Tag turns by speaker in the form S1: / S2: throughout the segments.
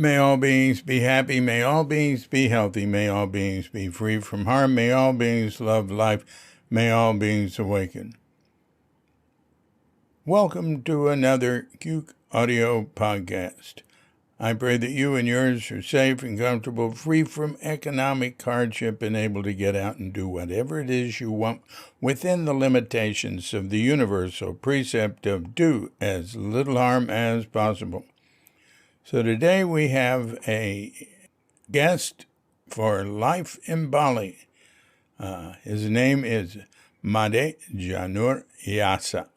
S1: May all beings be happy. May all beings be healthy. May all beings be free from harm. May all beings love life. May all beings awaken. Welcome to another Cuke audio podcast. I pray that you and yours are safe and comfortable, free from economic hardship, and able to get out and do whatever it is you want within the limitations of the universal precept of do as little harm as possible. So today we have a guest for Life in Bali. His name is Janur Yasa,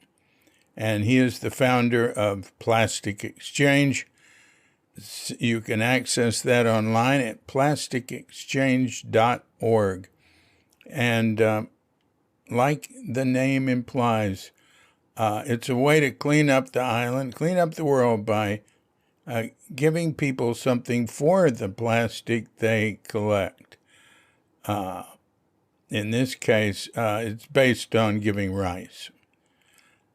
S1: and he is the founder of Plastic Exchange. You can access that online at plasticexchange.org. And like the name implies, it's a way to clean up the island, clean up the world by giving people something for the plastic they collect. In this case, it's based on giving rice.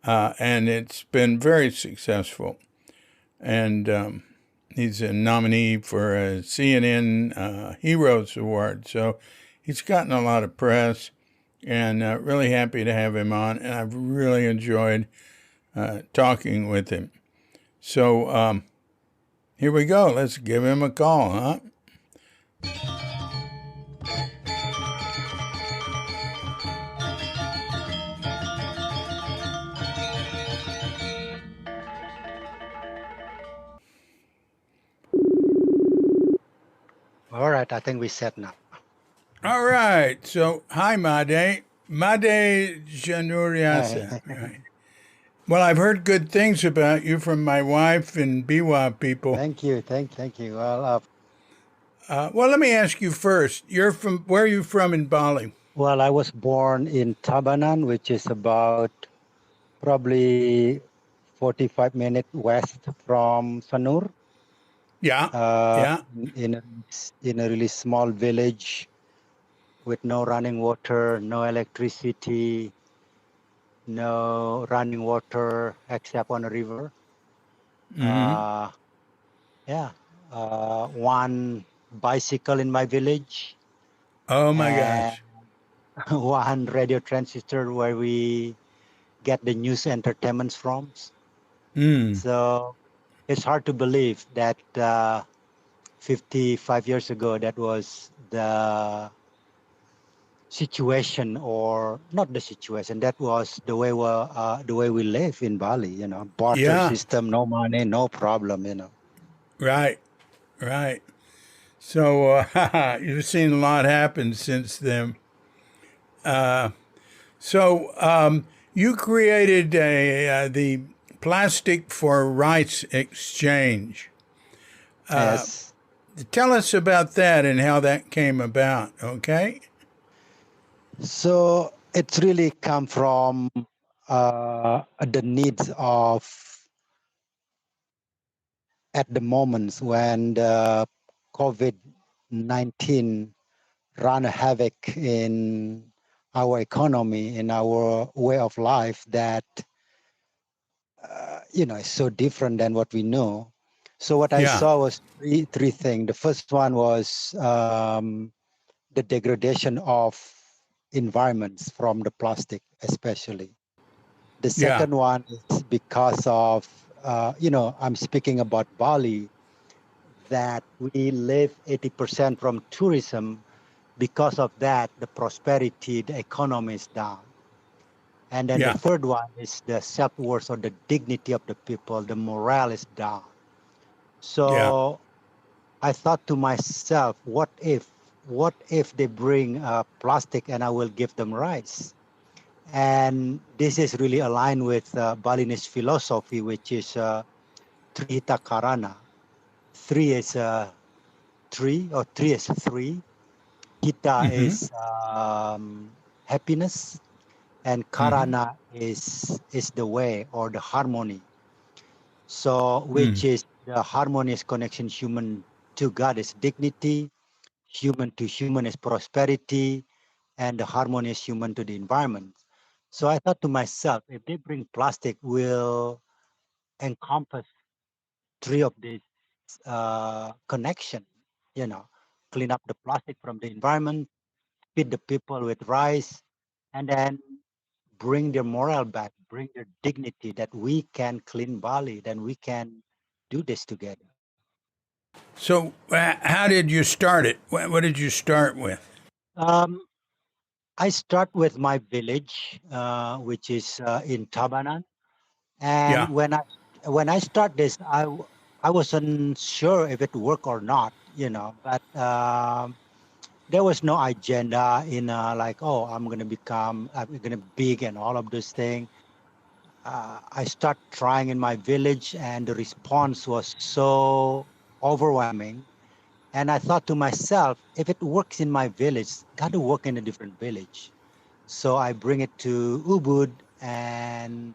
S1: And it's been very successful. And he's a nominee for a CNN Heroes Award. So he's gotten a lot of press, and really happy to have him on. And I've really enjoyed talking with him. So here we go. Let's give him a call, huh?
S2: All right, I think we set now.
S1: All right. So, hi, Made. Made Janur Yasa. Right. Well, I've heard good things about you from my wife and Biwa people.
S2: Thank you. Well,
S1: let me ask you first. Where are you from in Bali?
S2: well, I was born in Tabanan, which is about probably 45 minutes west from Sanur.
S1: Yeah.
S2: In a really small village with no running water, no electricity, no running water except on a river.
S1: Mm-hmm.
S2: One bicycle in my village.
S1: Oh, my gosh.
S2: One radio transistor where we get the news entertainments from. So it's hard to believe that 55 years ago that was the situation, or not the situation, that was the way we live in Bali, barter system, no money, no problem,
S1: Right. So you've seen a lot happen since then. So you created the Plastic for Rice Exchange.
S2: Yes.
S1: Tell us about that and how that came about, okay?
S2: So it's really come from the needs of, at the moments when the COVID-19 ran a havoc in our economy, in our way of life, that is so different than what we know. So what I saw was three things. The first one was the degradation of environments from the plastic, especially. The second one is because of, I'm speaking about Bali, that we live 80% from tourism. Because of that, the prosperity, the economy is down. And then the third one is the self-worth or the dignity of the people, the morale is down. So I thought to myself, what if they bring plastic and I will give them rice? And this is really aligned with Balinese philosophy, which is Trihita Karana. Three is three, or three is three. Hita is happiness, and Karana is the way or the harmony. So, which is the harmonious connection human to God is dignity, human to human is prosperity, and the harmonious human to the environment. So I thought to myself, if they bring plastic, will encompass three of these connection, you know, clean up the plastic from the environment, feed the people with rice, and then bring their morale back, bring their dignity that we can clean Bali, then we can do this together.
S1: So, how did you start it? What did you start with?
S2: Um, I start with my village, which is in Tabanan, and
S1: Yeah.
S2: when I start this, I wasn't sure if it work or not, you know, but there was no agenda in like, oh, I'm gonna big and all of those things. I start trying in my village, and the response was so overwhelming. And I thought to myself, if it works in my village, got to work in a different village. So I bring it to Ubud, and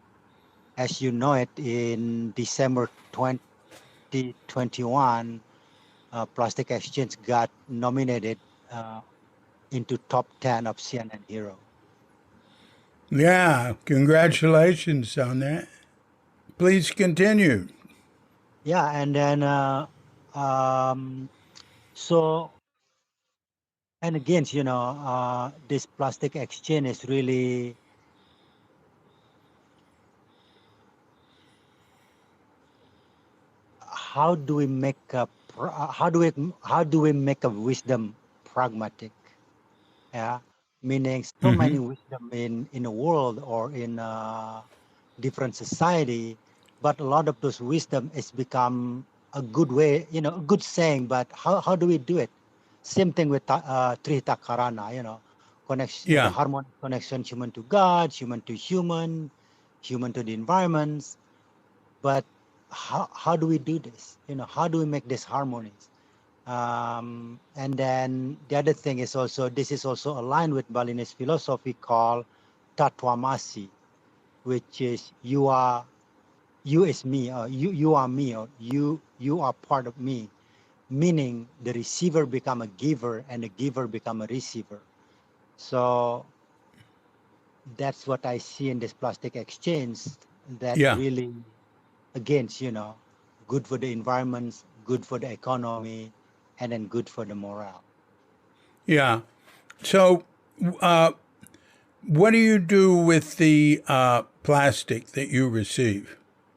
S2: as you know it, in December 2021, Plastic Exchange got nominated uh, into top 10 of CNN Hero.
S1: Yeah. Congratulations on that. Please continue.
S2: Yeah, and then um, so and again, you know, this Plastic Exchange is really how do we make a how do we make a wisdom pragmatic? Yeah, meaning so
S1: Mm-hmm.
S2: many wisdom in the world or in different society, but a lot of those wisdom is become a good way, you know, a good saying. But how do we do it? Same thing with Trihita Karana, you know, connection, the
S1: Yeah.
S2: harmonic connection, human to God, human to human, human to the environments. But how do we do this? You know, how do we make this harmonious? And then the other thing is also, this is also aligned with Balinese philosophy called Tatwamasi, which is you is me, or you are me, or you are part of me, meaning the receiver become a giver and the giver become a receiver. So that's what I see in this plastic exchange that
S1: Yeah.
S2: really against, you know, good for the environment, good for the economy, and then good for the morale.
S1: Yeah. So, uh, what do you do with the plastic that you receive?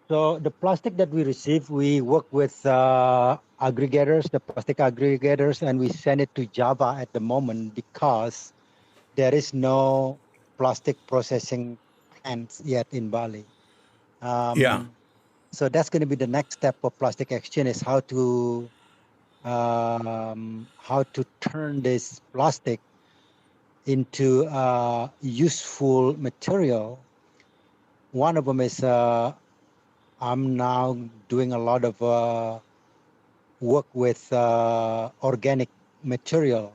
S2: So the plastic that we receive, we work with aggregators, the plastic aggregators, and we send it to Java at the moment because there is no plastic processing plants yet in Bali.
S1: Yeah.
S2: So that's going to be the next step of plastic exchange is how to turn this plastic into useful material. One of them is I'm now doing a lot of work with organic material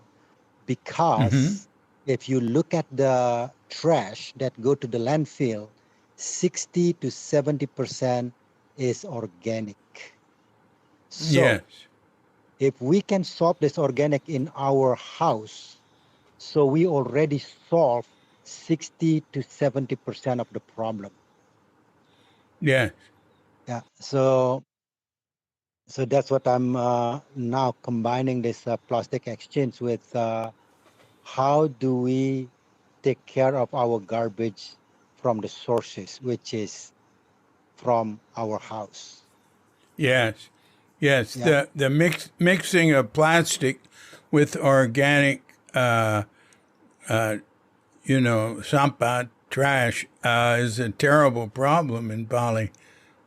S1: Mm-hmm.
S2: because if you look at the trash that go to the landfill, 60 to 70% is organic. So
S1: Yes.
S2: if we can solve this organic in our house, so we already solve 60 to 70% of the problem.
S1: Yes.
S2: Yeah. So that's what I'm now combining this plastic exchange with how do we take care of our garbage from the sources, which is from our house.
S1: Yes. Yes.
S2: Yeah.
S1: The mixing of plastic with organic, sampah trash is a terrible problem in Bali,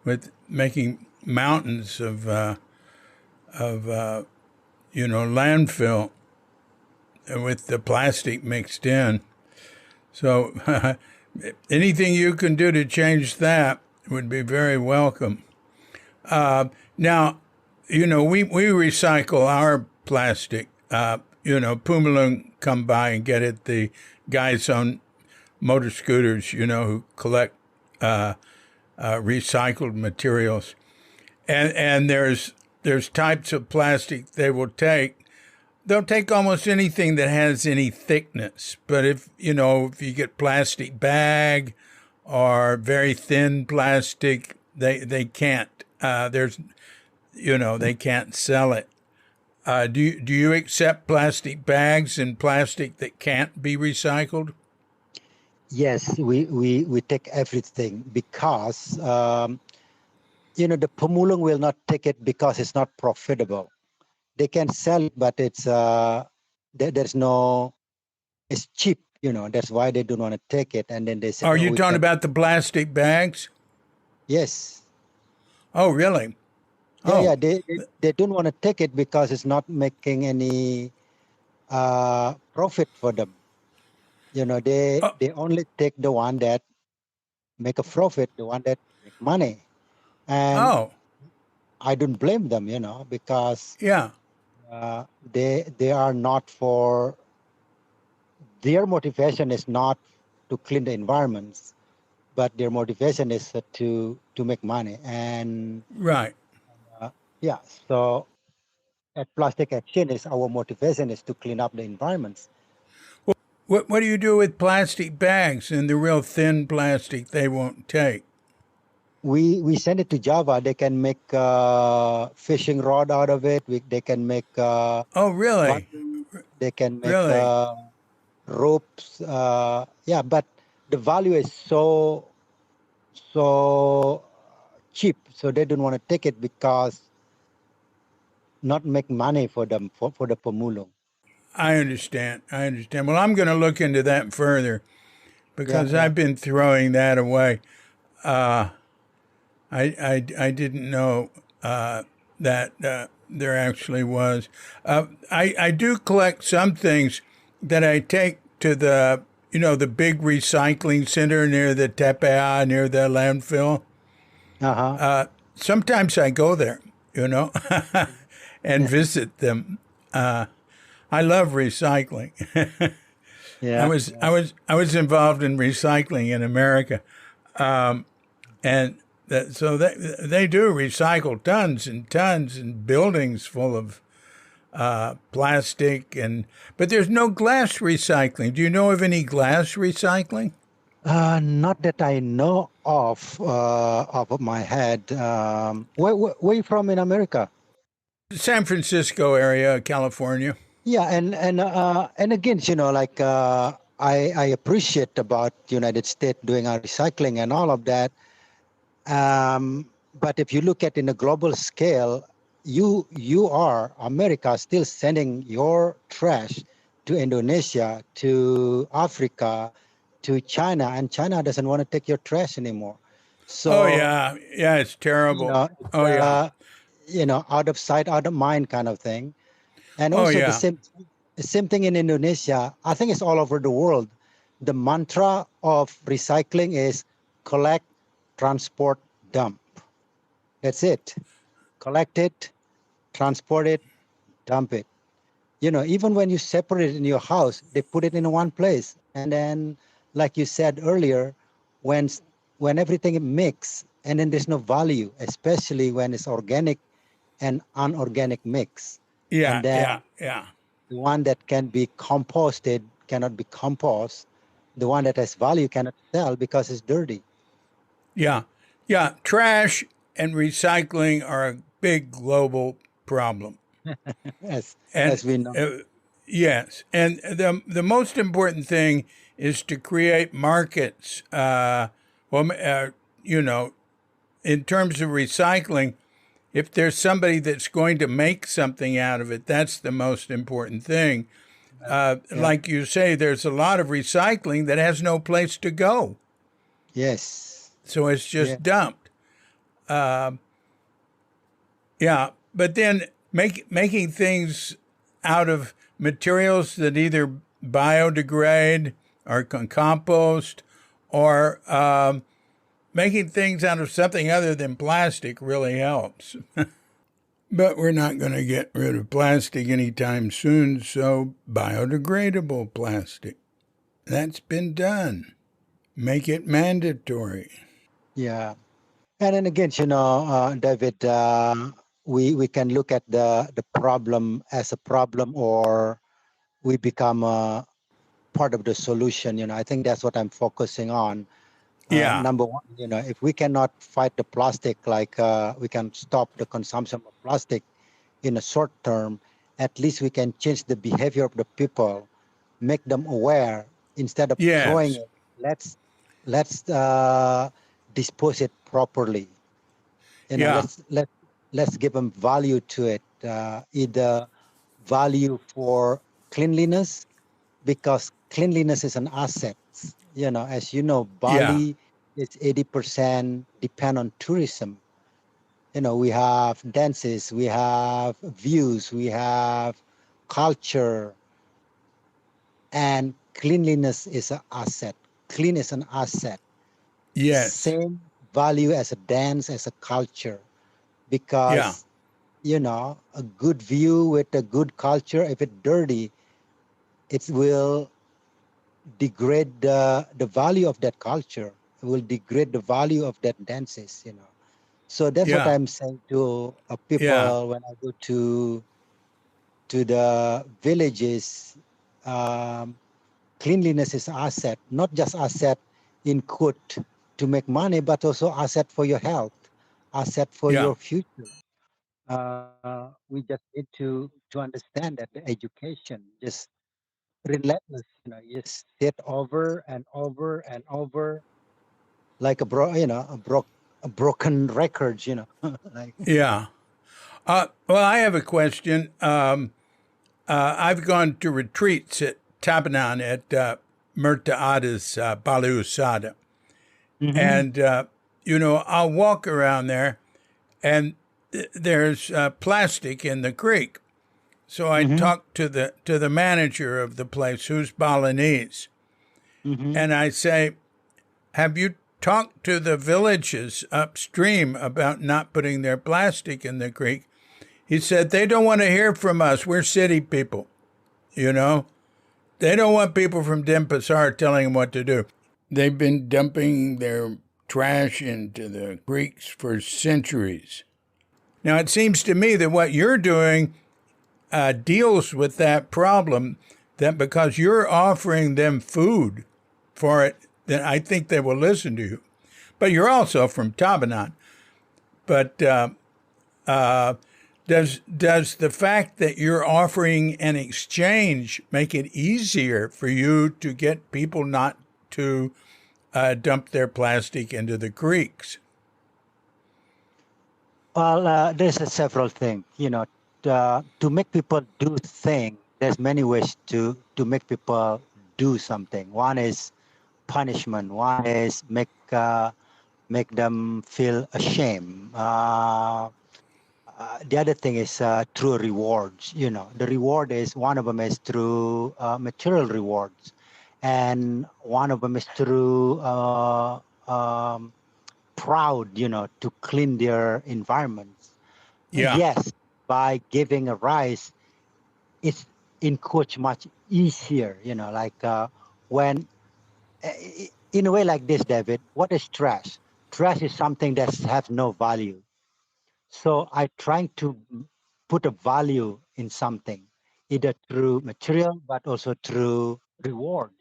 S1: with making mountains of landfill with the plastic mixed in. So anything you can do to change that would be very welcome. Now, we recycle our plastic. Pumalung come by and get it. The guys on motor scooters, who collect recycled materials. And there's types of plastic they will take. They'll take almost anything that has any thickness. But if you get plastic bag or very thin plastic, they can't. they can't sell it. Do you accept plastic bags and plastic that can't be recycled?
S2: Yes, we take everything because the pemulung will not take it because it's not profitable. They can sell it, but there's no, it's cheap. That's why they don't want to take it. And then they say,
S1: Are
S2: oh,
S1: you
S2: we
S1: talking
S2: can.
S1: about the plastic bags?
S2: Yes.
S1: Oh, really?
S2: Yeah.
S1: Oh,
S2: They don't want to take it because it's not making any profit for them.
S1: oh,
S2: They only take the one that make a profit, the one that make money. And
S1: oh,
S2: I don't blame them, because
S1: yeah.
S2: they are not for, their motivation is not to clean the environments, but their motivation is to make money. And
S1: Right.
S2: uh, yeah, so at Plastic Exchange, our motivation is to clean up the environments.
S1: What do you do with plastic bags and the real thin plastic they won't take?
S2: We send it to Java. They can make fishing rod out of it. They can make
S1: Oh, really?
S2: bundles. They can make
S1: Really?
S2: ropes. Yeah, but the value is so cheap, so they don't want to take it because not make money for them for the pemulung.
S1: I understand. I understand. Well, I'm going to look into that further
S2: Yeah,
S1: because
S2: yeah.
S1: I've been throwing that away. I didn't know that there actually was. I do collect some things that I take to the big recycling center near the Tepea, near the landfill.
S2: Uh-huh.
S1: Sometimes I go there, and visit them. I love recycling.
S2: Yeah, yeah.
S1: I was involved in recycling in America, and so they do recycle tons and tons and buildings full of plastic but there's no glass recycling. Do you know of any glass recycling?
S2: Not that I know of of my head. Where you from in America?
S1: San Francisco area, California.
S2: Yeah, and again, like I appreciate about United States doing our recycling and all of that. But if you look at in a global scale, you are America still sending your trash to Indonesia, to Africa, to China, and China doesn't want to take your trash anymore.
S1: Oh
S2: So
S1: yeah, yeah, it's terrible.
S2: it's
S1: Oh yeah,
S2: out of sight, out of mind kind of thing. And
S1: oh
S2: also
S1: yeah,
S2: the same thing in Indonesia. I think it's all over the world. The mantra of recycling is collect, transport, dump. That's it. Collect it, transport it, dump it. Even when you separate it in your house, they put it in one place. And then, like you said earlier, when when everything mix, and then there's no value, especially when it's organic and unorganic mix. And
S1: yeah,
S2: then
S1: yeah, yeah,
S2: the one that can be composted cannot be compost. The one that has value cannot sell because it's dirty.
S1: yeah, yeah. Trash and recycling are a big global problem,
S2: as
S1: and
S2: as we know.
S1: yes, and the most important thing is to create markets. Well, you know, in terms of recycling, if there's somebody that's going to make something out of it, that's the most important thing.
S2: Yeah.
S1: Like you say, there's a lot of recycling that has no place to go,
S2: Yes.
S1: so it's
S2: Yeah.
S1: just dumped. Yeah, but then making things out of materials that either biodegrade or can compost, or making things out of something other than plastic really helps. But we're not going to get rid of plastic anytime soon, so biodegradable plastic. That's been done. Make it mandatory.
S2: Yeah. And then again, David, we can look at the problem as a problem, or we become a part of the solution. I think that's what I'm focusing on.
S1: Yeah.
S2: Number one, if we cannot fight the plastic, like we can stop the consumption of plastic in a short term, at least we can change the behavior of the people, make them aware. Instead of throwing
S1: Yes.
S2: it, let's dispose it properly.
S1: Yeah.
S2: Let's give them value to it. Either value for cleanliness, because cleanliness is an asset. As you know,
S1: Yeah.
S2: Bali is 80% depend on tourism. We have dances, we have views, we have culture, and cleanliness is an asset. Clean is an asset.
S1: Yes.
S2: Same value as a dance, as a culture,
S1: Yeah.
S2: because a good view with a good culture, if it's dirty, it will degrade the value of that culture. It will degrade the value of that dances. So that's what
S1: Yeah.
S2: I'm saying to
S1: Yeah.
S2: people when I go to the villages. um, Cleanliness is asset, not just asset in quote to make money, but also asset for your health, asset for
S1: Yeah.
S2: your future. We just need to understand that the education just relentless, you just sit over and over and over like a broken record, like.
S1: Yeah. Well, I have a question. I've gone to retreats at Tabanan at Murta Ada's Balu Usada.
S2: Mm-hmm,
S1: And, I'll walk around there and there's plastic in the creek. So I
S2: mm-hmm,
S1: talked to the manager of the place, who's Balinese,
S2: mm-hmm.
S1: and I say, "Have you talked to the villages upstream about not putting their plastic in the creek?" He said, "They don't want to hear from us. We're city people, you know. They don't want people from Denpasar telling them what to do. They've been dumping their trash into the creeks for centuries." Now, it seems to me that what you're doing deals with that problem, that because you're offering them food for it, then I think they will listen to you. But you're also from Tabanan. But does the fact that you're offering an exchange make it easier for you to get people not to dump their plastic into the creeks?
S2: Well, there's several things, to make people do things. There's many ways to make people do something. One is punishment. One is make them feel ashamed. The other thing is through rewards. The reward is one of them is through material rewards, and one of them is through proud, to clean their environments.
S1: Yeah,
S2: Yes, by giving a rice, it's in coach much easier, like when in a way like this, David, what is trash? Trash is something that has no value. So I trying to put a value in something, either through material, but also through reward,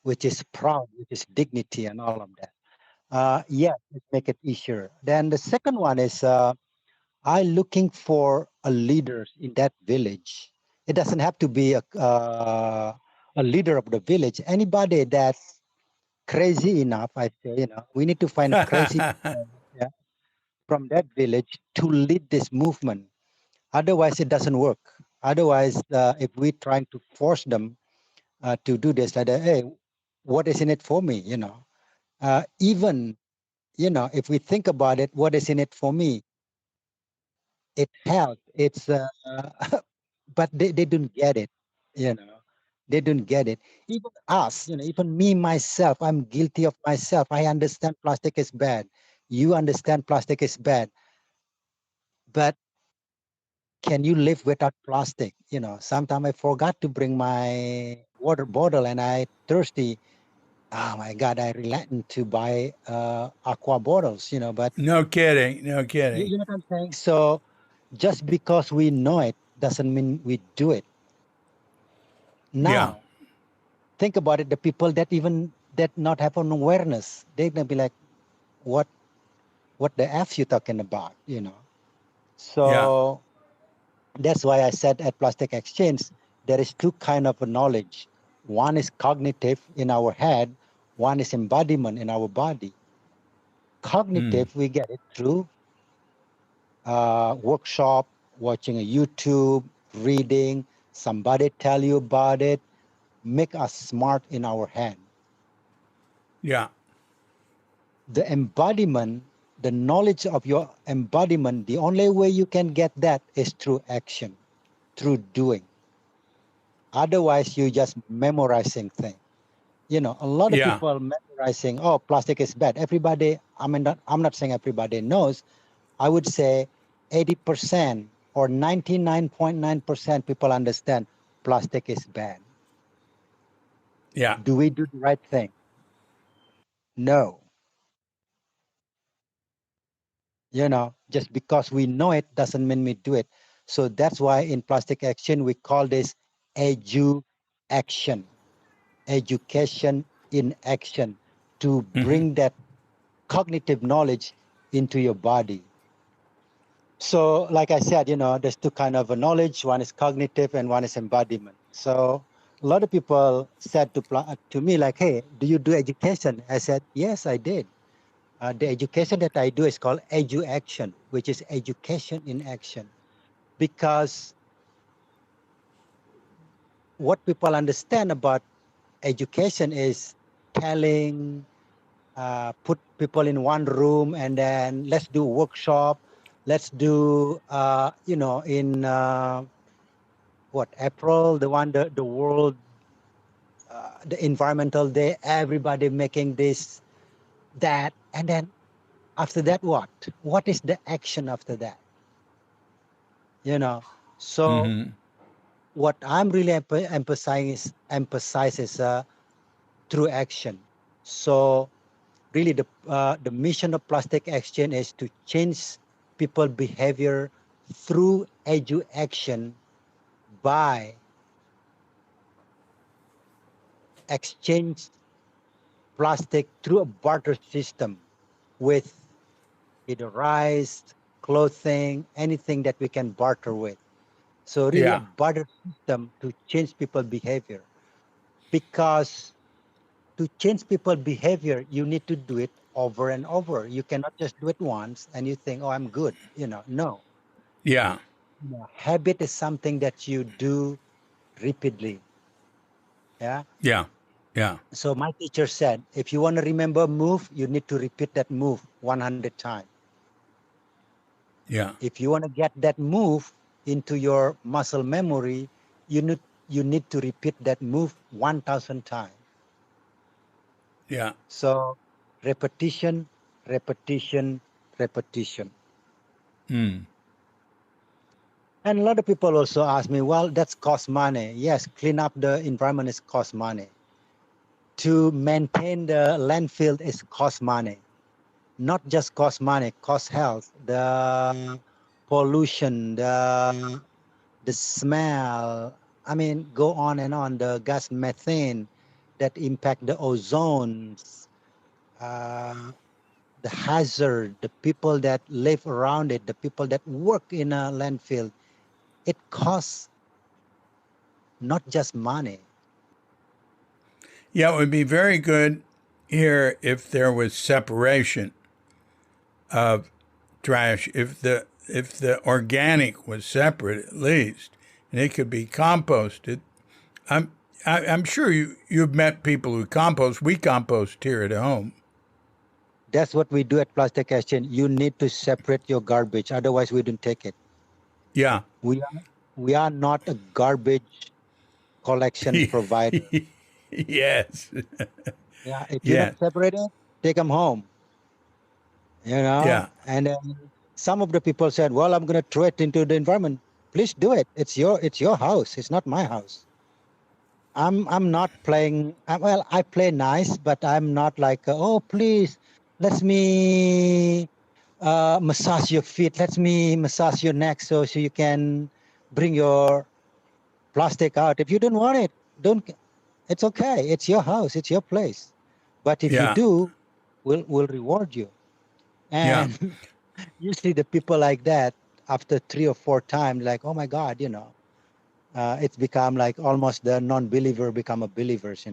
S2: which is proud, which is dignity and all of that. Yes, it make it easier. Then the second one is I looking for a leader in that village. It doesn't have to be a leader of the village. Anybody that's crazy enough, I say, we need to find crazy people, yeah, from that village to lead this movement. Otherwise, it doesn't work. Otherwise, if we trying to force them to do this, like, hey, what is in it for me? Even if we think about it, what is in it for me? It helps. It's but they don't get it. You know, they don't get it. Even us, even me myself, I'm guilty of myself. I understand plastic is bad. You understand plastic is bad, but can you live without plastic? Sometimes I forgot to bring my water bottle and I thirsty. Oh my God, I reluctant to buy aqua bottles, but
S1: no kidding, no
S2: you,
S1: kidding.
S2: you know what I'm saying? So just because we know it doesn't mean we do it.
S1: Yeah,
S2: Now, think about it. The people that even that not have an awareness. They're gonna be like, what the F you talking about, you know?
S1: Yeah.
S2: So that's why I said at Plastic Exchange, there is two kind of knowledge. One is cognitive in our head, one is embodiment in our body. Cognitive, we get it through workshop, watching a YouTube, reading, somebody tell you about it, make us smart in our head.
S1: Yeah.
S2: The embodiment, the knowledge of your embodiment, the only way you can get that is through action, through doing. Otherwise, you just memorizing things. You know, a lot of
S1: Yeah.
S2: people memorizing, oh, plastic is bad. Everybody, I'm not saying everybody knows. I would say 80% or 99.9% people understand plastic is bad.
S1: Yeah.
S2: Do we do the right thing? No. You know, just because we know it doesn't mean we do it. So that's why in plastic action, we call this action, education in action, to bring that cognitive knowledge into your body. So, like I said, you know, there's two kind of a knowledge. One is cognitive and one is embodiment. So a lot of people said to me like, hey, do you do education? I said, yes, I did. The education that I do is called action, which is education in action. Because what people understand about education is telling, put people in one room and then let's do workshop. Let's do, you know, in what, April, the world, the environmental day, everybody making this, that. And then after that, what? What is the action after that? You know, so what I'm really emphasize is through action. So really the mission of plastic exchange is to change people behavior through action by exchange plastic through a barter system with either rice, clothing, anything that we can barter with. So really a
S1: Yeah.
S2: barter system to change people behavior. Because to change people behavior, you need to do it over and over. You cannot just do it once and you think, oh, I'm good. You know, no.
S1: Yeah.
S2: Habit is something that you do repeatedly. Yeah.
S1: Yeah. Yeah.
S2: So my teacher said, if you want to remember a move, you need to repeat that move 100 times.
S1: Yeah.
S2: If you want to get that move into your muscle memory, you need to repeat that move 1,000 times.
S1: Yeah.
S2: So repetition, repetition, repetition. And a lot of people also ask me, well, that's cost money. Yes, clean up the environment is cost money. To maintain the landfill is cost money. Not just cost money, cost health, the pollution, the smell. I mean, go on and on. The gas methane that impact the ozone, the hazard, the people that live around it, the people that work in a landfill. It costs not just money.
S1: Yeah. It would be very good here if there was separation of trash. If the organic was separate at least, and it could be composted. I'm I'm sure you've met people who compost. We compost here at home.
S2: That's what we do at Plastic Exchange. You need to separate your garbage, otherwise we don't take it.
S1: Yeah.
S2: We are not a garbage collection provider.
S1: Yes.
S2: Yeah, if you're
S1: Yes.
S2: not separated, take them home. You know,
S1: Yeah.
S2: and then some of the people said, "Well, I'm going to throw it into the environment." Please do it. It's your house. It's not my house. I'm not playing. Well, I play nice, but I'm not like, oh, please, let me massage your feet. Let me massage your neck so you can bring your plastic out. If you don't want it, don't. It's okay. It's your house. It's your place. But if you
S1: Yeah.
S2: do, we'll reward you.
S1: Yeah.
S2: And usually the people like that, after 3 or 4 times, like, oh my God, it's become like almost the non-believer become a believers,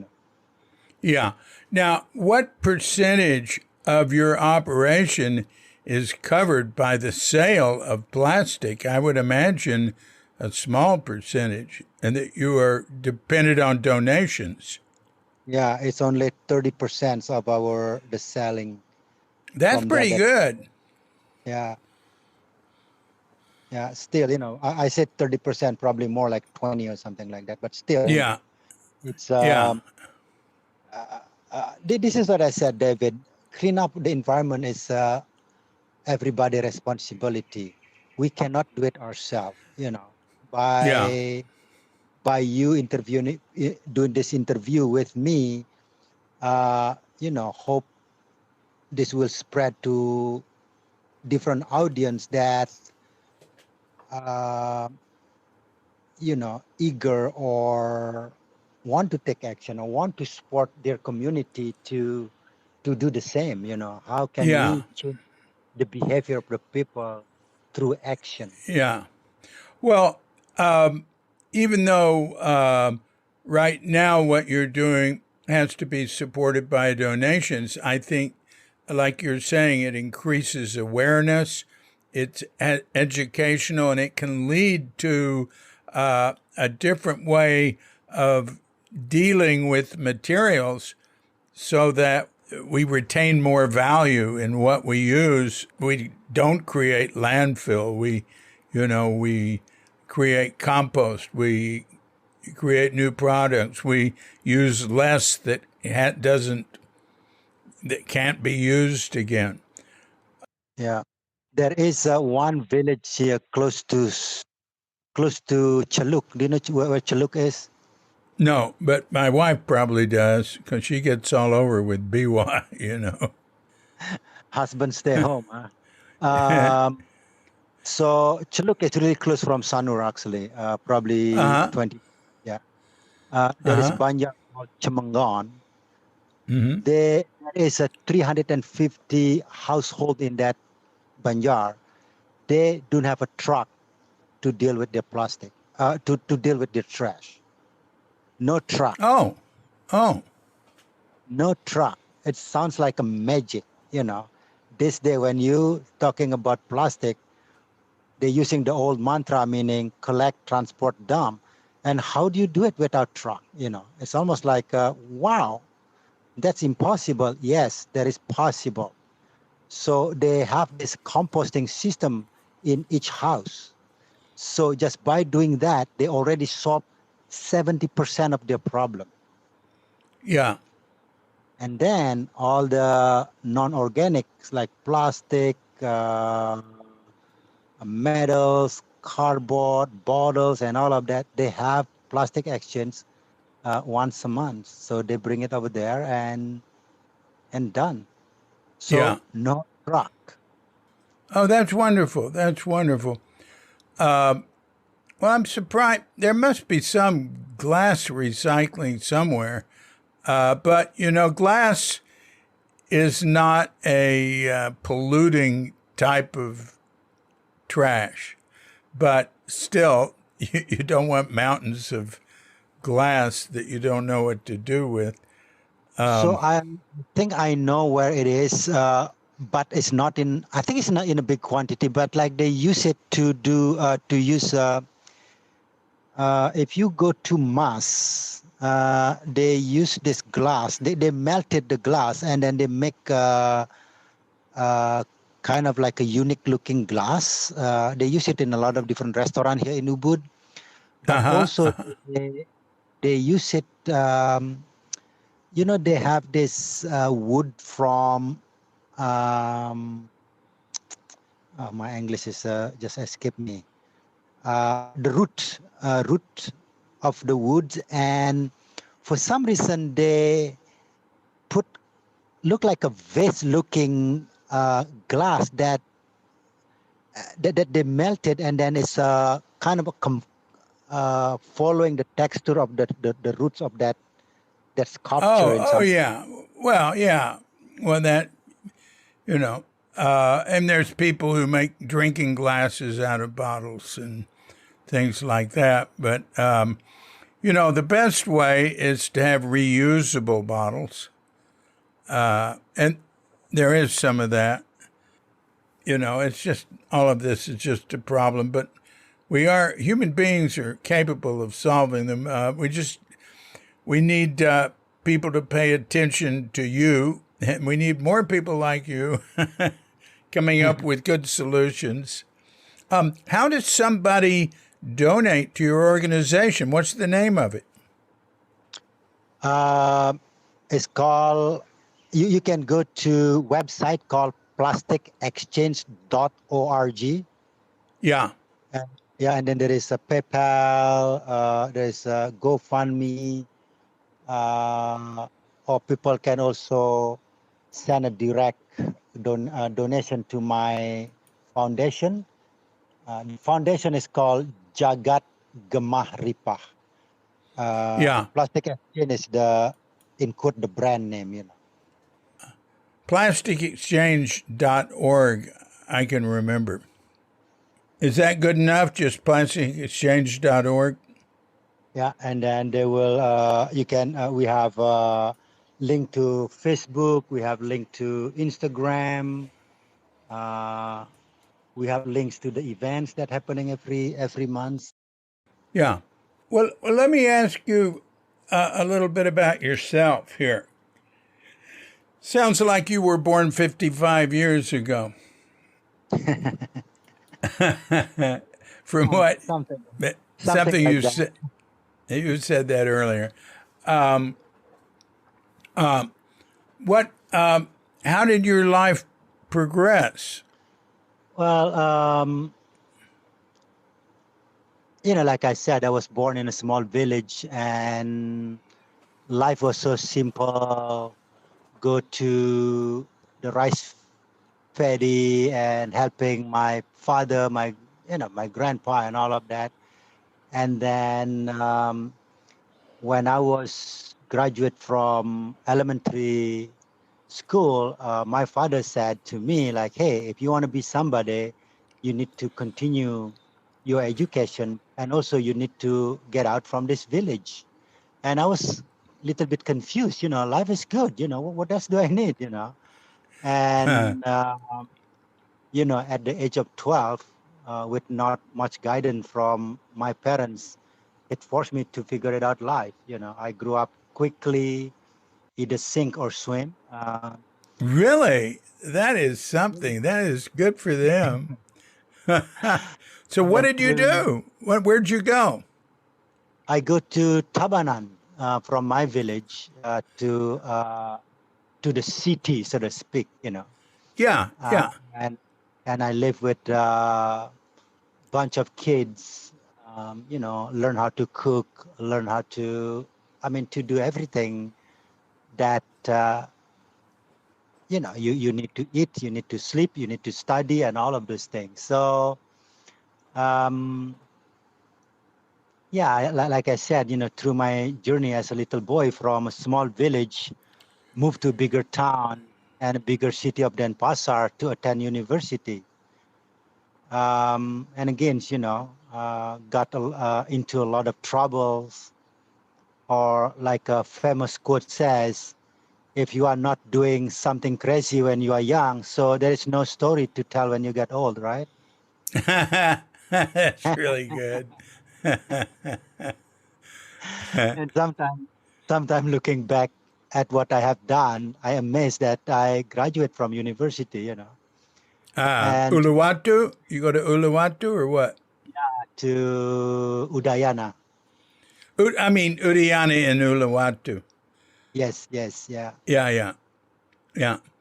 S1: Yeah. Now, what percentage of your operation is covered by the sale of plastic? I would imagine a small percentage, and that you are dependent on donations.
S2: Yeah, it's only 30% of the selling
S1: That's
S2: from that.
S1: pretty good.
S2: Yeah, yeah. Still, I said 30%, probably more like 20 or something like that. But still,
S1: Yeah.
S2: it's
S1: Yeah.
S2: this is what I said, David. Clean up the environment is everybody responsibility. We cannot do it ourselves.
S1: Yeah.
S2: By you interviewing, doing this interview with me, hope this will spread to different audience that uh, eager or want to take action or want to support their community to do the same. How can
S1: Yeah.
S2: we change the behavior of the people through action?
S1: Yeah. Well, even though right now what you're doing has to be supported by donations, I think, like you're saying, it increases awareness, it's educational, and it can lead to a different way of dealing with materials so that we retain more value in what we use. We don't create landfill. We create compost. We create new products. We use less that can't be used again.
S2: Yeah, there is one village here close to Chaluk. Do you know where Chaluk is?
S1: No, but my wife probably does because she gets all over with BY,
S2: Husband stay home. Huh? Um, so Chaluk is really close from Sanur, actually, probably
S1: Uh-huh.
S2: 20. Yeah. There is
S1: Uh-huh.
S2: Banya called Chamangan.
S1: Mm-hmm.
S2: There is a 350 household in that Banjar. They don't have a truck to deal with their plastic, to deal with their trash. No truck,
S1: Oh. Oh.
S2: no truck. It sounds like a magic, This day, when you talking about plastic, they're using the old mantra, meaning collect, transport, dump. And how do you do it without truck? It's almost like, wow, that's impossible. Yes, that is possible. So they have this composting system in each house. So just by doing that, they already solve 70% of their problem.
S1: Yeah.
S2: And then all the non-organics like plastic, metals, cardboard, bottles, and all of that, they have plastic exchange once a month. So they bring it over there and done. So
S1: Yeah.
S2: no truck.
S1: Oh, that's wonderful. That's wonderful. Uh, well, I'm surprised. There must be some glass recycling somewhere. But, glass is not a polluting type of trash. But still, you don't want mountains of glass that you don't know what to do with.
S2: So I think I know where it is, but it's not in. I think it's not in a big quantity, but like they use it to do to use. If you go to Mars, they use this glass. They melted the glass and then they make kind of like a unique looking glass. They use it in a lot of different restaurants here in Ubud, but
S1: Uh-huh.
S2: also they use it. They have this wood from. My English is just escaped me. The root of the wood, and for some reason they put look like a vase looking glass that they melted, and then it's kind of following the texture of the roots of that sculpture
S1: Oh,
S2: in
S1: oh
S2: some.
S1: yeah. Well, yeah. Well, that, you know, and there's people who make drinking glasses out of bottles and things like that. But, the best way is to have reusable bottles. And there is some of that. It's just all of this is just a problem. But human beings are capable of solving them. We need people to pay attention to you. And we need more people like you coming up with good solutions. How does somebody donate to your organization? What's the name of it?
S2: It's called, you can go to website called plasticexchange.org.
S1: Yeah.
S2: And then there is a PayPal, there's a GoFundMe, or people can also send a direct donation to my foundation. The foundation is called Jagat Gemah Ripah.
S1: Yeah.
S2: Plastic Exchange is include the brand name,
S1: PlasticExchange.org, I can remember. Is that good enough? Just PlasticExchange.org?
S2: Yeah, and then they will, we have link to Facebook, we have link to Instagram, we have links to the events that happening every month.
S1: Yeah. Well, let me ask you a little bit about yourself here. Sounds like you were born 55 years ago. From what?
S2: Something
S1: Something
S2: like
S1: you
S2: that.
S1: said. You said that earlier. How did your life progress?
S2: Well, like I said, I was born in a small village and life was so simple. Go to the rice paddy and helping my father, my grandpa and all of that. And then when I was graduate from elementary school, my father said to me like, hey, if you want to be somebody, you need to continue your education and also you need to get out from this village. And I was a little bit confused, life is good, what else do I need, and at the age of 12, with not much guidance from my parents, it forced me to figure it out life. I grew up quickly, either sink or swim.
S1: Really? That is something. That is good for them. So what did you do? Where'd you go?
S2: I go to Tabanan from my village to the city, so to speak.
S1: Yeah, yeah.
S2: And I live with a bunch of kids. Learn how to cook, learn how to, to do everything that you need to eat, you need to sleep, you need to study, and all of those things. So like I said, through my journey as a little boy from a small village, moved to a bigger town and a bigger city of Denpasar to attend university. And again, got into a lot of troubles, or like a famous quote says, if you are not doing something crazy when you are young, so there is no story to tell when you get old, right?
S1: That's really good.
S2: And sometimes looking back at what I have done, I am amazed that I graduate from university, and
S1: Uluwatu? You go to Uluwatu or what?
S2: to Udayana.
S1: Uriani and Uluwatu.
S2: Yes, yeah.
S1: Yeah.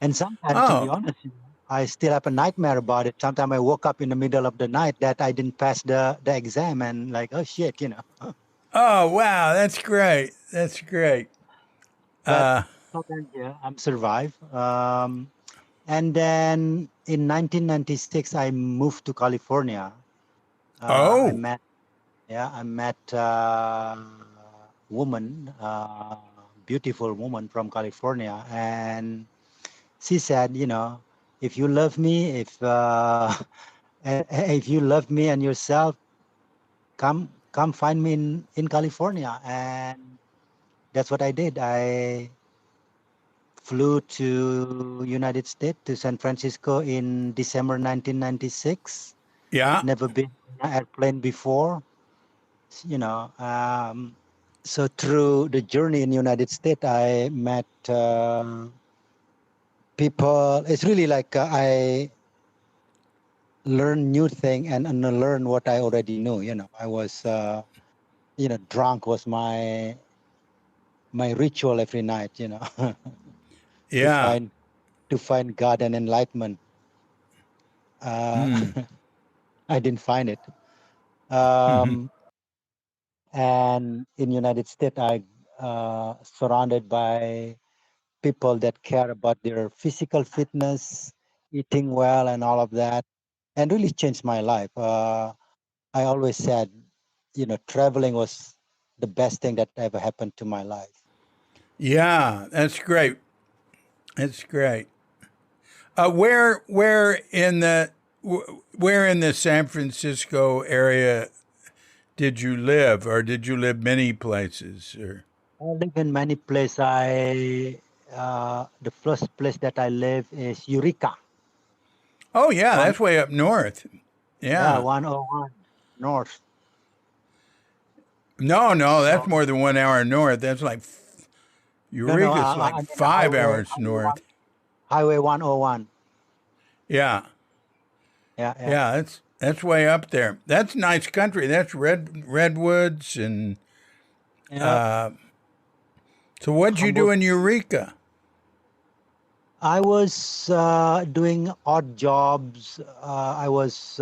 S2: And sometimes, to be
S1: Oh,
S2: honest, I still have a nightmare about it. Sometimes I woke up in the middle of the night that I didn't pass the exam and like, oh shit,
S1: wow. That's great. That's great.
S2: But sometimes, yeah, I'm survived. And then in 1996, I moved to California. I met a woman, beautiful woman from California, and she said, if you love me, if you love me and yourself, come find me in California. And that's what I did. I flew to United States, to San Francisco in December 1996.
S1: Yeah.
S2: Never been on an airplane before, so through the journey in United States, I met people. It's really like I learn new thing and unlearn what I already knew. I was, drunk was my ritual every night. to
S1: Yeah.
S2: find to find God and enlightenment.
S1: Hmm.
S2: I didn't find it. Um, and in United States, I surrounded by people that care about their physical fitness, eating well, and all of that, and really changed my life. I always said, traveling was the best thing that ever happened to my life.
S1: Yeah, that's great. That's great. Where in the San Francisco area did you live, or did you live many places? Or
S2: I live in many places. The first place that I live is Eureka.
S1: oh yeah,
S2: One,
S1: that's way up north.
S2: yeah,
S1: Yeah.
S2: 101 North.
S1: No, that's
S2: So
S1: more than 1 hour north. That's like
S2: no,
S1: Eureka's like
S2: I mean the
S1: 5 hours north.
S2: Highway 101.
S1: Yeah.
S2: Yeah, yeah,
S1: Yeah, that's way up there. That's nice country. That's redwoods and
S2: yeah.
S1: uh so what'd you do
S2: Humboldt.
S1: in Eureka?
S2: I was doing odd jobs. I was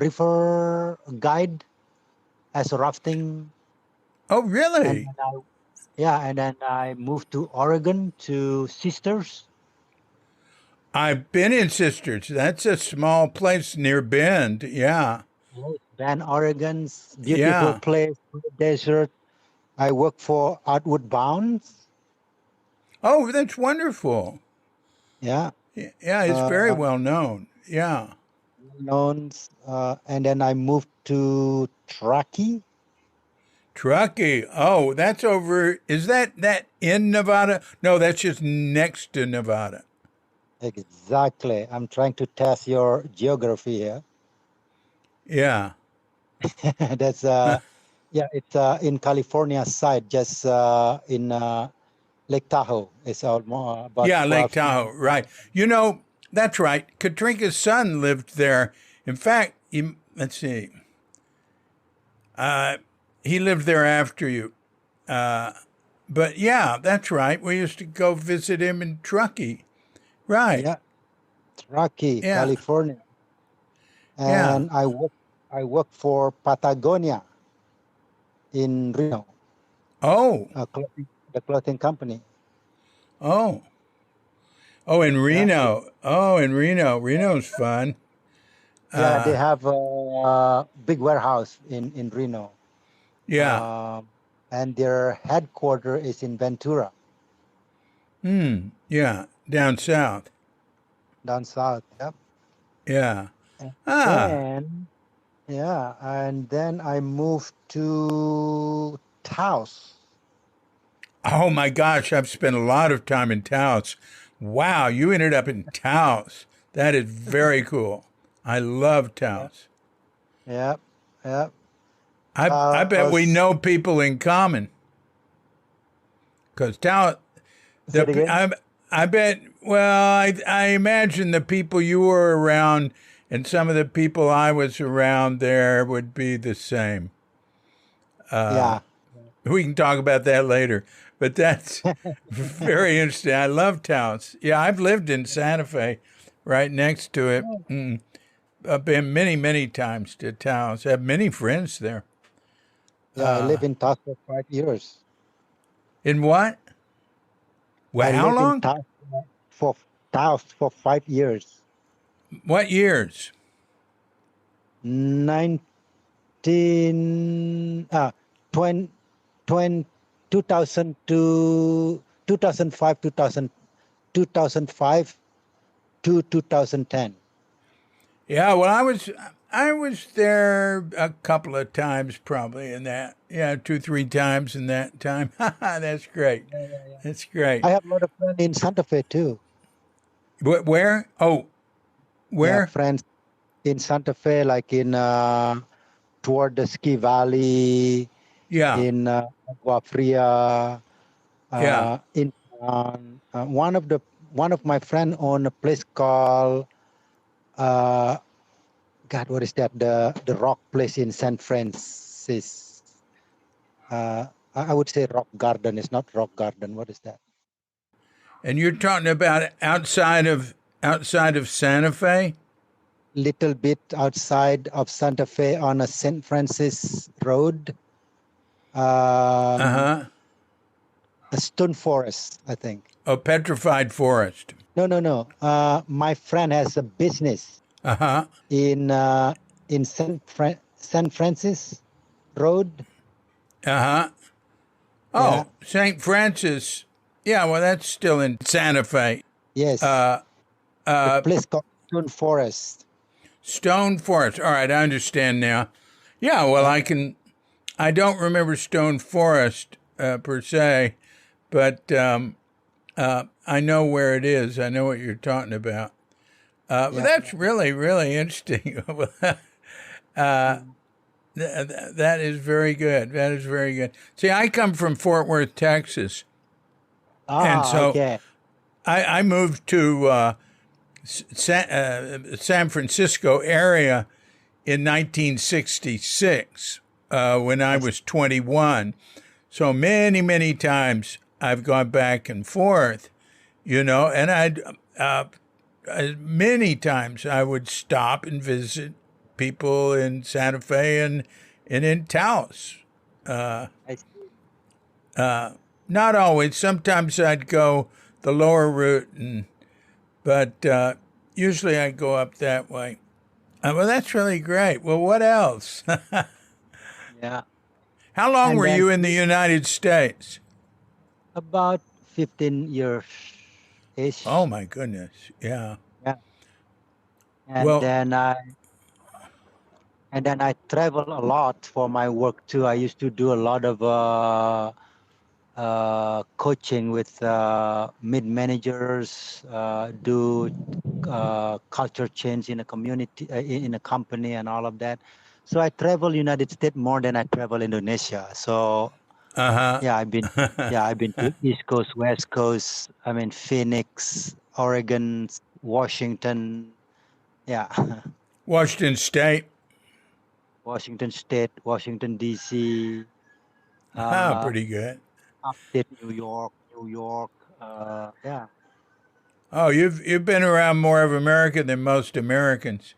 S2: river guide as a rafting,
S1: Oh,
S2: and
S1: really?
S2: then and then I moved to Oregon to Sisters.
S1: I've been in Sisters. That's a small place near Bend. Yeah.
S2: Yes. Bend, Oregon's beautiful
S1: Yeah.
S2: place, desert. I work for Outward Bounds.
S1: Oh, that's wonderful.
S2: Yeah,
S1: Yeah, it's very
S2: uh,
S1: well known. Yeah.
S2: known. And then I moved to Truckee.
S1: Truckee. Oh, that's over. Is that in Nevada? No, that's just next to Nevada.
S2: Exactly. I'm trying to test your geography here.
S1: Yeah.
S2: That's yeah, it's in California side, just in Lake Tahoe. It's almost about
S1: Yeah, Lake
S2: 12.
S1: Tahoe. Right. You know, that's right. Katrinka's son lived there. In fact, let's see. Uh, he lived there after you. Uh, but yeah, that's right. We used to go visit him in Truckee. Right.
S2: Yeah, Truckee,
S1: Yeah.
S2: California.
S1: Yeah.
S2: And I work for Patagonia in Reno,
S1: Oh.
S2: the clothing company.
S1: Oh. Oh, in
S2: Yeah,
S1: Reno. Oh, in Reno. Reno's fun.
S2: yeah, they
S1: Uh,
S2: have a big warehouse in Reno,
S1: yeah.
S2: um, and their headquarters is in Ventura,
S1: Yeah. Down south.
S2: down south. Yep.
S1: Yeah.
S2: And
S1: Ah.
S2: then I moved to Taos.
S1: Oh my gosh, I've spent a lot of time in Taos. Wow, you ended up in Taos. That is very cool. I love
S2: Yeah,
S1: Taos.
S2: yep, yep.
S1: I bet we
S2: Taos.
S1: know people in common because Taos.
S2: Say it again.
S1: I bet. Well, I imagine the people you were around and some of the people I was around there would be the same.
S2: Yeah.
S1: We can talk about that later. But that's very interesting. I love Taos. Yeah, I've lived in Santa Fe, right next to it. I've been many, many times to Taos. I have many friends there.
S2: Yeah, I live in Taos for 5 years.
S1: In what?
S2: I
S1: Well, how
S2: live in
S1: long?
S2: For Taos for 5 years.
S1: What years?
S2: 19 20, 2000 to 2005, 2005 to 2010.
S1: Yeah, well, I was there a couple of times probably in that. Yeah, 2, 3 times in that time. That's great.
S2: Yeah, yeah, yeah.
S1: That's great.
S2: I have a lot of friends in Santa Fe too.
S1: Where? Oh,
S2: Yeah,
S1: where?
S2: friends in Santa Fe, like in toward the ski valley,
S1: Yeah,
S2: in Agua Fria,
S1: yeah.
S2: in one of my friend own a place called uh, God, what is that? The rock place in San Francisco. I would say Rock Garden. It's not Rock Garden. What is that?
S1: And you're talking about outside of Santa Fe?
S2: Little bit outside of Santa Fe on a St. Francis Road.
S1: Uh
S2: Um,
S1: huh.
S2: a stone forest, I think.
S1: A petrified forest.
S2: No, no, no. My friend has a business
S1: Uh huh.
S2: in San Francis Road.
S1: Uh huh.
S2: Yeah.
S1: Oh, St. Francis. Yeah, well, that's still in Santa Fe.
S2: Yes.
S1: Uh,
S2: The
S1: uh,
S2: place called Stone Forest.
S1: Stone Forest. All right, I understand now. Yeah, well,
S2: Yeah.
S1: I don't remember Stone Forest per se, but I know where it is. I know what you're talking about. But
S2: Yeah.
S1: that's really, really interesting.
S2: Mm.
S1: That is very good. That is very good. See, I come from Fort Worth, Texas, and so
S2: Okay.
S1: I moved to San Francisco area in 1966 when I
S2: I
S1: was 21. So many, many times I've gone back and forth, and many times I would stop and visit people in Santa Fe and in Taos.
S2: I see.
S1: Not always. Sometimes I'd go the lower route, but usually I'd go up that way. Well, that's really great. Well, what else?
S2: Yeah.
S1: How long
S2: And
S1: were
S2: then
S1: you in the United States?
S2: about 15 years
S1: Oh
S2: ish.
S1: my goodness. Yeah.
S2: Yeah. And
S1: Well,
S2: then I travel a lot for my work too. I used to do a lot of coaching with mid managers, do culture change in a community, in a company, and all of that. So I travel United States more than I travel Indonesia. So
S1: uh
S2: yeah,
S1: huh.
S2: I've been to East Coast, West Coast. I mean Phoenix, Oregon, Washington. Yeah,
S1: Washington State.
S2: Washington State, Washington D.C.
S1: Ah,
S2: Uh,
S1: pretty good.
S2: upstate New York. Yeah.
S1: Oh, you've been around more of America than most Americans.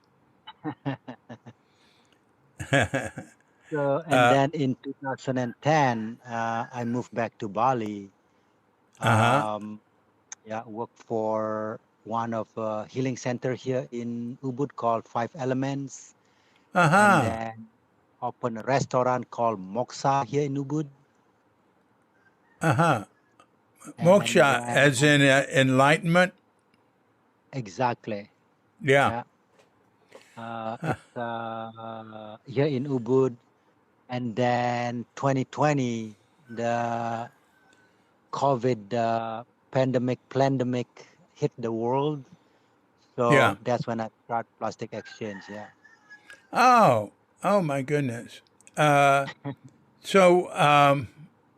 S2: So, and
S1: uh
S2: then in 2010, I moved back to Bali.
S1: huh.
S2: Um, yeah, worked for one of healing center here in Ubud called Five Elements,
S1: Uh
S2: and
S1: huh.
S2: then opened a restaurant called Moxa here in Ubud,
S1: Uh huh.
S2: and
S1: Moksha,
S2: then
S1: as in enlightenment.
S2: exactly,
S1: Yeah.
S2: yeah, it's here in Ubud, and then 2020 the COVID pandemic hit the world.
S1: Yeah.
S2: So that's when I start plastic exchange. Yeah.
S1: Oh. Oh my goodness. Uh, so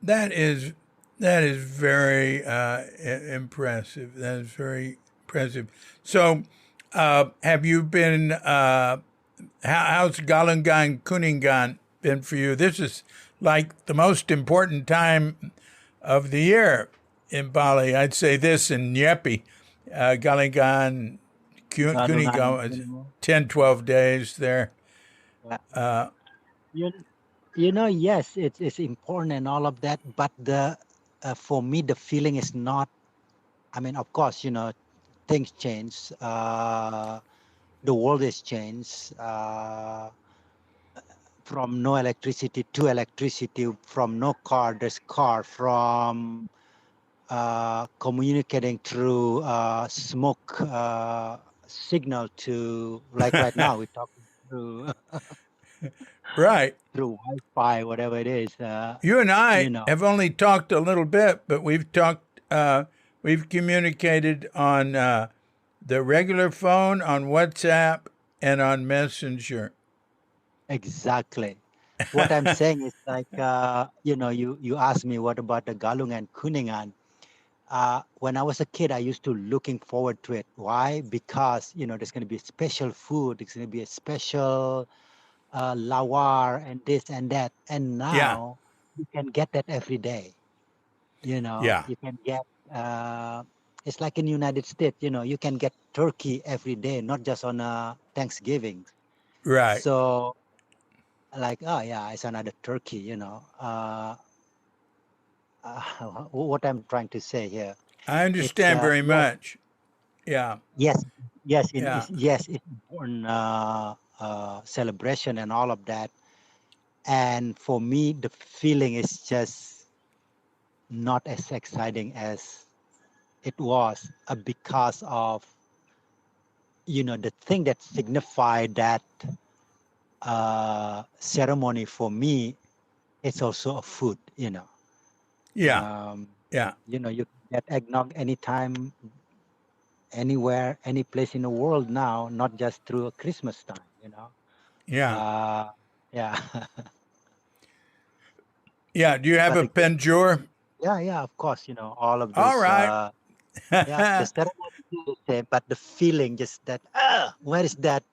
S1: that is that is very impressive. That is very impressive. So, have you been? How's Galangan Kuningan been for you? This is like the most important time of the year in Bali. I'd say this in Nyepi, Galangan
S2: Galungan.
S1: Kuningan is 10, 12 days there.
S2: Yeah.
S1: Uh
S2: You, you know, yes, it's important and all of that, but the for me the feeling is not. I mean, of course, things change. The world has changed. from no electricity to electricity, from no car, there's car, from communicating through smoke signal to, like right now, we're talking through
S1: Right.
S2: through Wi-Fi, whatever it is.
S1: You and I
S2: You know,
S1: have only talked a little bit, but we've communicated on the regular phone, on WhatsApp, and on Messenger.
S2: exactly. What I'm saying is like, you asked me what about the Galung and Kuningan. When I was a kid, I used to looking forward to it. Why? Because there's going to be special food. There's going to be a special lawar and this and that. And
S1: Yeah,
S2: now you can get that every day.
S1: yeah,
S2: You can get. It's like in United States. You can get turkey every day, not just on Thanksgiving.
S1: right.
S2: So like, oh yeah, it's another turkey. What I'm trying to say here,
S1: I
S2: it's
S1: understand very
S2: yes.
S1: much. Yeah,
S2: Yes, yes,
S1: yeah,
S2: yes, it's important celebration and all of that. And for me, the feeling is just not as exciting as it was because of the thing that signified that ceremony for me. It's also a food.
S1: yeah,
S2: Um,
S1: yeah,
S2: you can get eggnog anytime, anywhere, any place in the world now, not just through a Christmas time.
S1: yeah,
S2: Uh, yeah.
S1: yeah. Do you have
S2: But
S1: a
S2: again,
S1: penjor?
S2: yeah, of course, all of
S1: All
S2: those,
S1: right.
S2: yeah, the ceremony is the same, but the feeling just that, where is that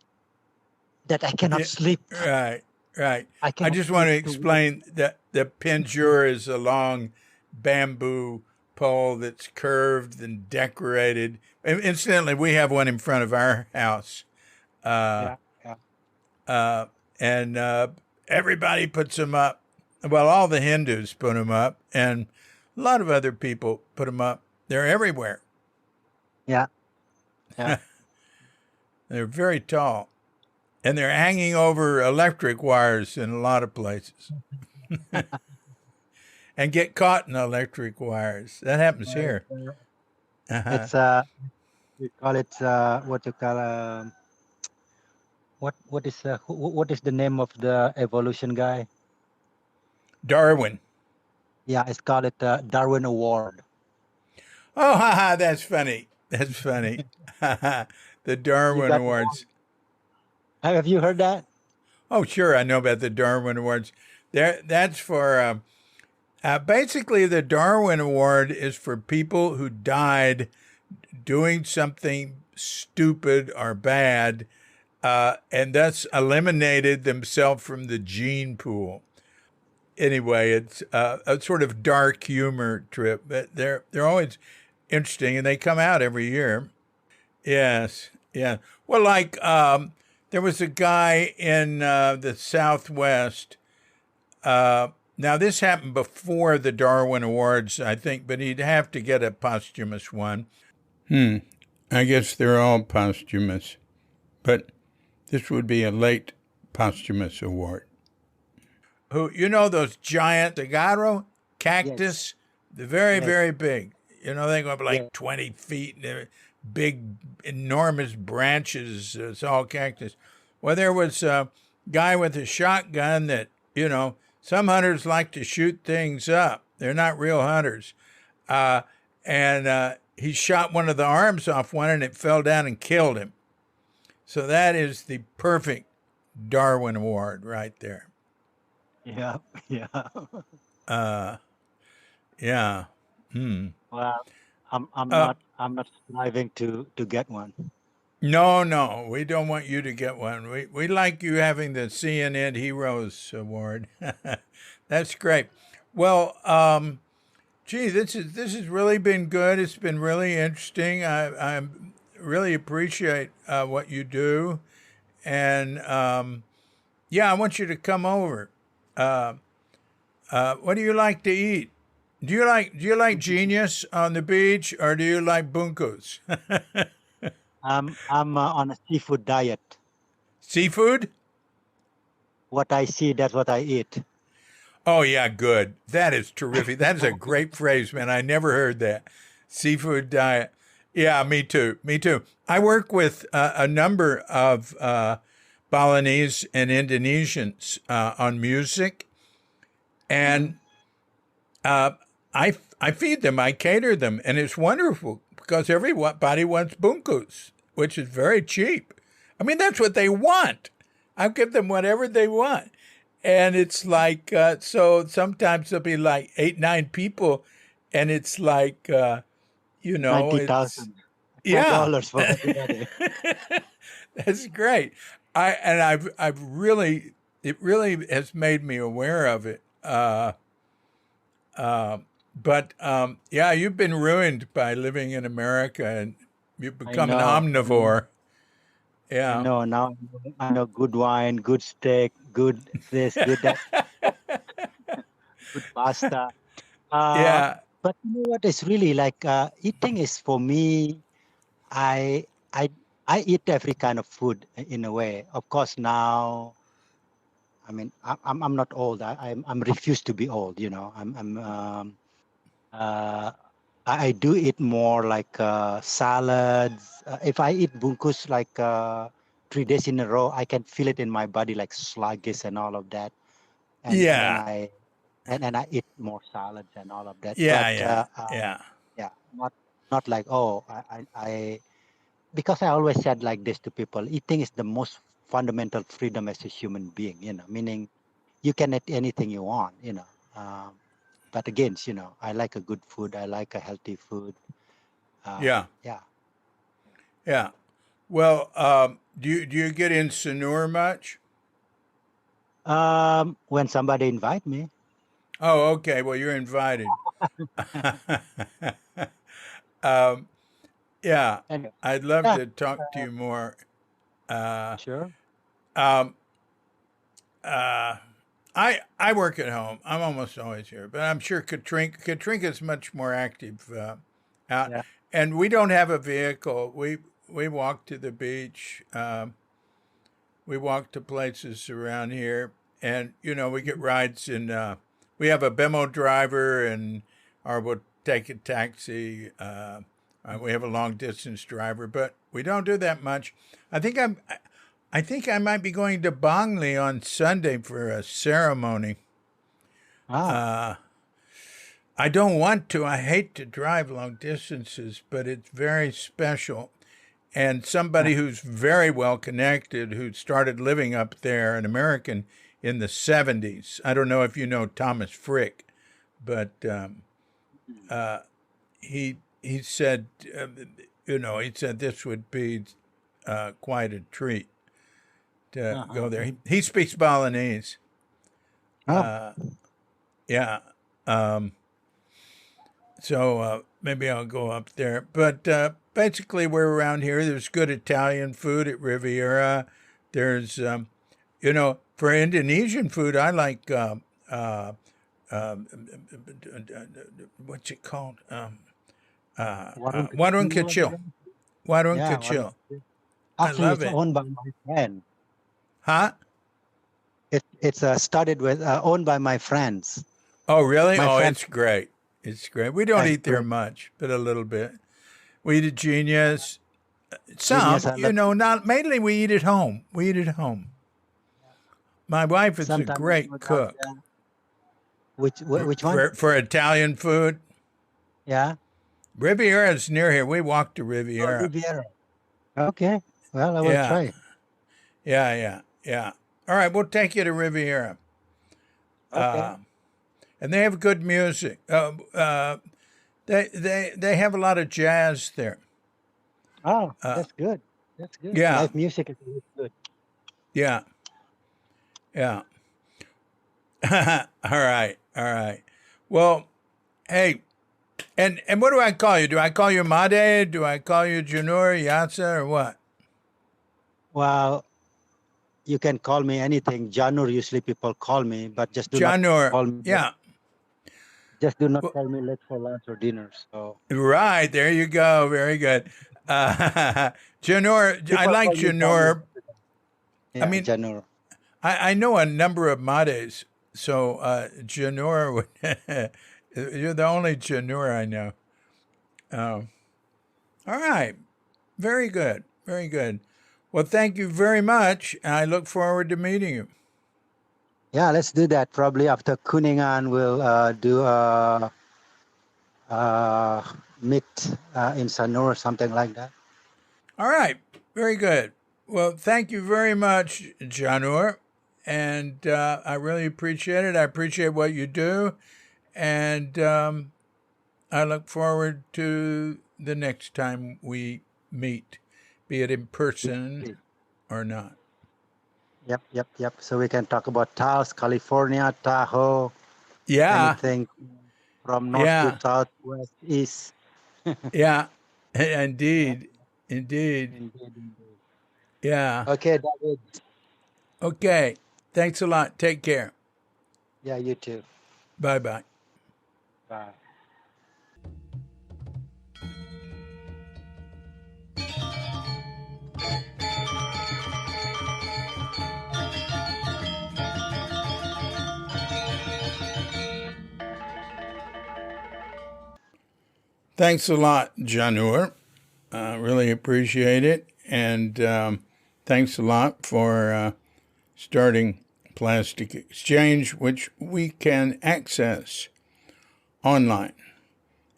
S2: I cannot
S1: Yeah,
S2: sleep.
S1: right, right.
S2: I
S1: I
S2: cannot
S1: just want
S2: sleep
S1: to
S2: to wait.
S1: explain that the penjor is a long bamboo pole that's curved and decorated. And incidentally, we have one in front of our house. Uh,
S2: Yeah, yeah.
S1: uh, and everybody puts them up. Well, all the Hindus put them up, and a lot of other people put them up. They're everywhere.
S2: Yeah, yeah.
S1: They're very tall, and they're hanging over electric wires in a lot of places and get caught in electric wires. That happens
S2: Uh,
S1: here. Uh-huh.
S2: It's we call it what you call what is the name of the evolution guy?
S1: Darwin.
S2: Yeah, it's called it Darwin Award.
S1: Oh, haha, that's funny. That's funny. The
S2: You
S1: Darwin
S2: got
S1: Awards.
S2: have you heard that?
S1: Oh, sure, I know about the Darwin Awards. That's for basically the Darwin Award is for people who died doing something stupid or bad, and thus eliminated themselves from the gene pool. Anyway, it's a sort of dark humor trip, but they're always interesting, and they come out every year. Yes, yeah. Well, like there was a guy in the Southwest. Now this happened before the Darwin Awards, I think, but he'd have to get a posthumous one. I guess they're all posthumous, but this would be a late posthumous award. Who those giant saguaro
S2: Yes,
S1: cactus? They're very,
S2: yes,
S1: very big. They go up
S2: yes.
S1: like 20 feet. And they're big, enormous branches. It's all cactus. Well, there was a guy with a shotgun that, some hunters like to shoot things up. They're not real hunters. Uh, and he shot one of the arms off one and it fell down and killed him. So that is the perfect Darwin Award right there.
S2: Yeah, yeah.
S1: Uh, yeah. Hmm.
S2: Well,
S1: Uh,
S2: I'm not striving to get one.
S1: no, no, we don't want you to get one. We like you having the CNN Heroes Award. That's great. Well, gee, this has really been good. It's been really interesting. I really appreciate what you do, and yeah, I want you to come over. Uh, what do you like to eat? Do you like Genius on the beach, or do you like bunkos?
S2: I'm on a seafood diet.
S1: Seafood?
S2: what I see, that's what I eat.
S1: Oh, yeah, good. That is terrific. That is a great phrase, man. I never heard that. Seafood diet. Yeah, me too. Me too. I work with a number of Balinese and Indonesians on music,
S2: Mm-hmm.
S1: and uh, I feed them, I cater them, and it's wonderful because everybody wants bunkus, which is very cheap. I mean, that's what they want. I give them whatever they want. And it's like, so sometimes there'll be like 8, 9 people, and it's like, it's,
S2: 90,000
S1: yeah,
S2: dollars for everybody.
S1: that's great. I've really, it really has made me aware of it. But yeah, you've been ruined by living in America and you've
S2: I
S1: become an
S2: know.
S1: omnivore.
S2: I
S1: Yeah.
S2: know. Now I know good wine, good steak, good this, good that, good pasta. Uh,
S1: Yeah.
S2: but you know what is really like eating is for me. I I I eat every kind of food in a way. Of course, now I mean I'm not old. I'm refused to be old. You know, I'm uh, I do eat more like salads. If I eat bunkus like 3 days in a row, I can feel it in my body like sluggish and all of that. And then
S1: Yeah.
S2: I eat more salads and all of that. But
S1: Yeah. Yeah. Yeah.
S2: yeah, not like oh I because I always said like this to people: eating is the most fundamental freedom as a human being. You know, meaning you can eat anything you want. You know. But again, you know, I like a good food. I like a healthy food.
S1: Yeah.
S2: Yeah.
S1: Yeah. Well, do you get in Sanur much?
S2: When somebody invite me,
S1: Oh, okay. Well, you're invited. um, yeah,
S2: anyway,
S1: I'd love
S2: yeah,
S1: to talk to you more. Uh,
S2: sure.
S1: um, uh, I work at home. I'm almost always here, but I'm sure Katrinka's much more active out,
S2: Yeah.
S1: and we don't have a vehicle. We walk to the beach. We walk to places around here, and we get
S2: Mhm.
S1: rides in. We have a Bemo driver, or we'll take a taxi. We have a long distance driver, but we don't do that much. I think I'm. I think I might be going to Bangli on Sunday for a ceremony.
S2: Ah,
S1: Uh, I don't want to. I hate to drive long distances, but it's very special. And
S2: yeah.
S1: somebody who's very well connected, who started living up there, an American in the 70s. I don't know if you know Thomas Frick, but
S2: Mhm.
S1: uh, he said, he said this would be quite a treat to
S2: Uh-huh.
S1: go there. He speaks Balinese.
S2: Oh,
S1: Uh, yeah. Um, so maybe I'll go up there. But basically, we're around here. There's good Italian food at Riviera. There's, for Indonesian food, I like, um, what's it called?
S2: warung
S1: Warung
S2: kecil
S1: Kecil.
S2: aja.
S1: Warung
S2: Yeah, warung
S1: Kecil.
S2: kecil.
S1: I
S2: Actually,
S1: love
S2: it's
S1: it.
S2: owned by my friend.
S1: Huh?
S2: It's started with owned by my friends.
S1: Oh, really?
S2: My
S1: Oh,
S2: friend,
S1: it's great. It's great. We don't
S2: yeah, it's
S1: eat there
S2: great.
S1: much, but a little bit. We eat at Genius.
S2: Genius,
S1: Some,
S2: I love.
S1: not mainly we eat at home. We eat at home. My wife is a
S2: Sometimes I
S1: great
S2: go down
S1: cook
S2: there. Which one?
S1: for Italian food.
S2: Yeah.
S1: Riviera is near here. We walk to
S2: Oh,
S1: Riviera.
S2: Riviera. Okay. Well, I will
S1: Yeah,
S2: try.
S1: yeah, yeah, yeah. All right, we'll take you to Riviera.
S2: Okay.
S1: Uh, and they have good music. They have a lot of jazz there.
S2: Oh,
S1: Uh,
S2: that's good. That's good.
S1: yeah,
S2: Live music is always good.
S1: yeah, yeah. All right, all right. Well, hey, and what do I call you? Do I call you Made? Do I call you Janur Yasa or what?
S2: Well, you can call me anything. Janur usually people call me, but
S1: Janur.
S2: call me
S1: Yeah.
S2: just do not
S1: Well,
S2: call me late for lunch or dinner. So
S1: right. There you go. Very good. Uh, Janur, I
S2: people
S1: like
S2: call me Janur.
S1: Janur. I
S2: Yeah,
S1: mean,
S2: Janur.
S1: I know a number of Mades, so Janur would. You're the only Janur I know. All right. Very good. Very good. Well, thank you very much. I look forward to meeting you.
S2: Yeah, let's do that. Probably after Kuningan, we'll do a meet in Sanur or something like that.
S1: All right. Very good. Well, thank you very much, Janur. And I really appreciate it. I appreciate what you do. And I look forward to the next time we meet, be it in person or not.
S2: Yep. So we can talk about Taos, California, Tahoe,
S1: Yeah.
S2: anything from north to
S1: Yeah.
S2: south, west, east.
S1: Yeah.
S2: Yeah,
S1: Indeed. Indeed.
S2: indeed.
S1: Yeah.
S2: Okay, David.
S1: Okay. Thanks a lot. Take care.
S2: Yeah, you too.
S1: Bye bye.
S2: Bye.
S1: Thanks a lot, Janur. Really appreciate it. And thanks a lot for starting Plastic Exchange, which we can access online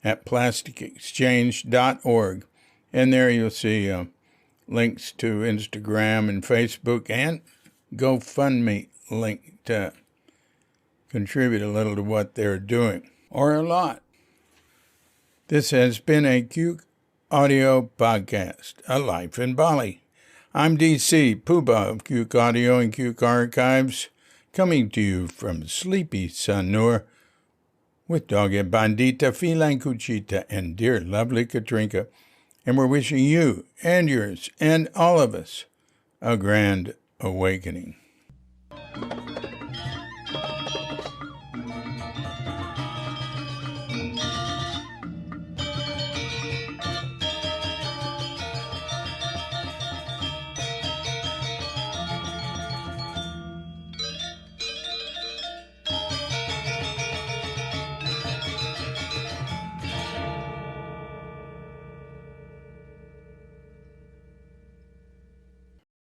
S1: at plasticexchange.org. And there you'll see links to Instagram and Facebook and GoFundMe link to contribute a little to what they're doing, or a lot. This has been a Cuke audio podcast, A Life in Bali. I'm DC, poohbah of Cuke Audio and Cuke Archives, coming to you from sleepy Sanur with Dogge Bandita, Feline Cuchita, and dear lovely Katrinka. And we're wishing you and yours and all of us a grand awakening.